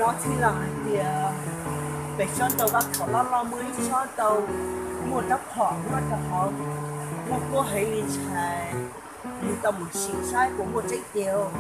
nó thì là thì để cho tàu bắt họ lo mới cho tàu một đắp họ nó cho họ một cô hay đi xài đi tàu một xịn sai của một trái tiêu.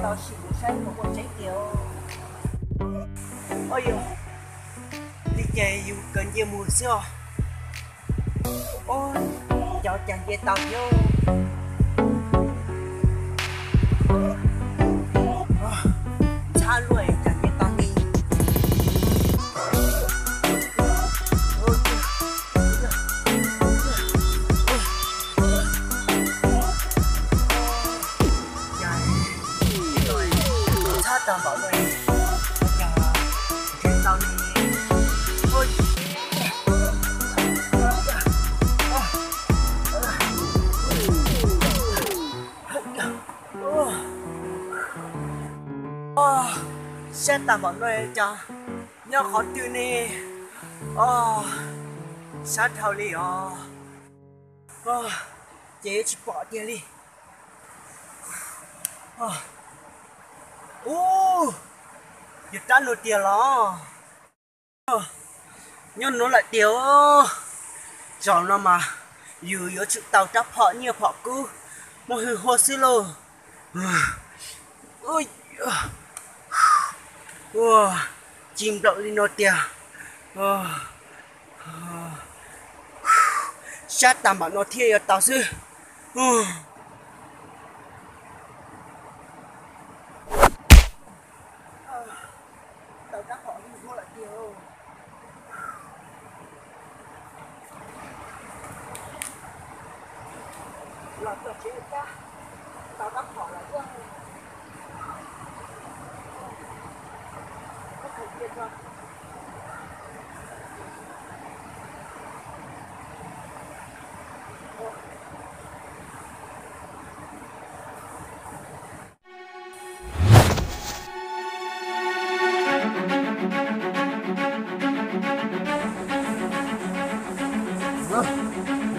Tao xịn sai của một trái tiêu. Ôi dồi, đi chơi dù cần gì mùa xưa. Ôi, cháu chẳng về tao vô. Xa luôn chẳng về tao đi. Tao bảo rồi chuyện tao đi thôi. Xe tao bảo rồi cho nhớ khó tiêu nè. Sát thao đi chế chỉ bỏ tiền đi. Việt Nam nổi tiền đó, nhưng nó lại tiêu, rồi nó mà, dù chữ tàu chấp họ nhiều họ cứ, một hình hồ xí lô, chìm đậu đi nổi tiền, sát tạm bảo nó thiệt tàu sư. Tao các họ đi mua lại tiêu. Là tao chế ra. Tao các họ lại quá. Có thể biết không?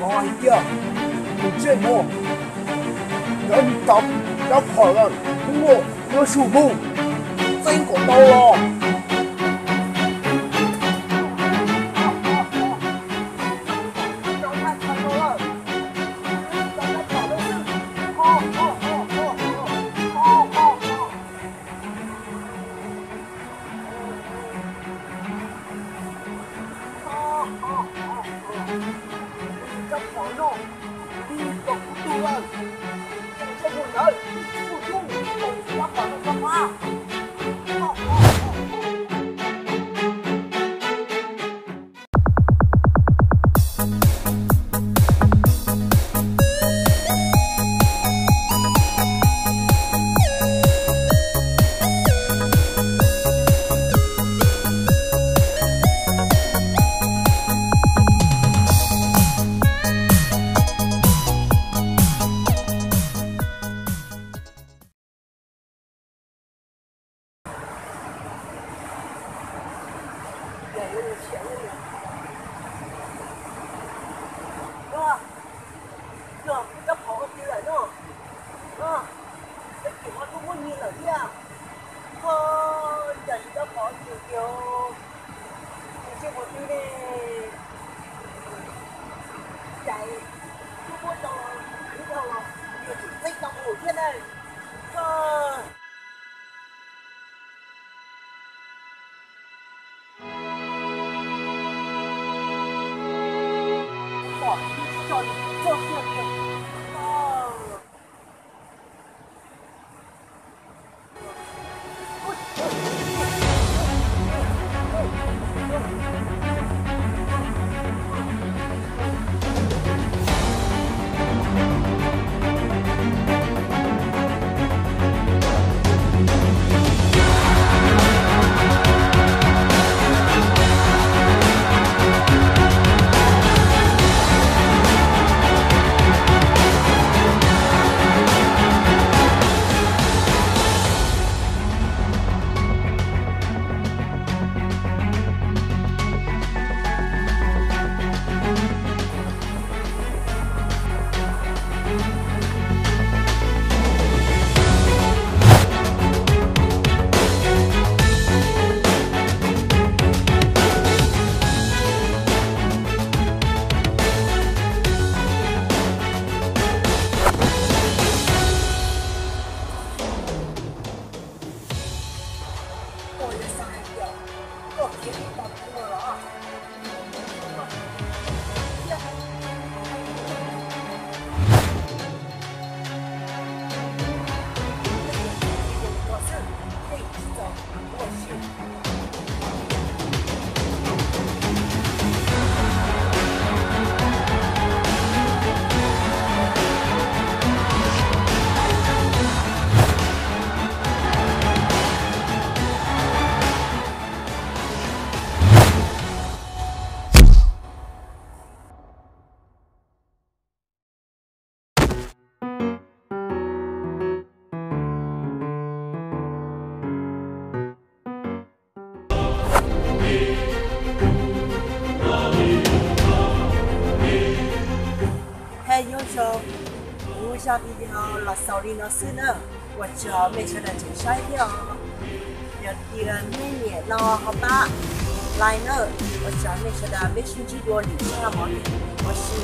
Ngoài kia, một chiếc mô nhân tập đắp hỏi lần đúng rồi, nó sủ mù danh của tao rồi. 下比较拉少的老师呢，我叫没晓得介绍一条，有点每年呢好吧，来呢，我叫没晓得没星期多离家嘛，我是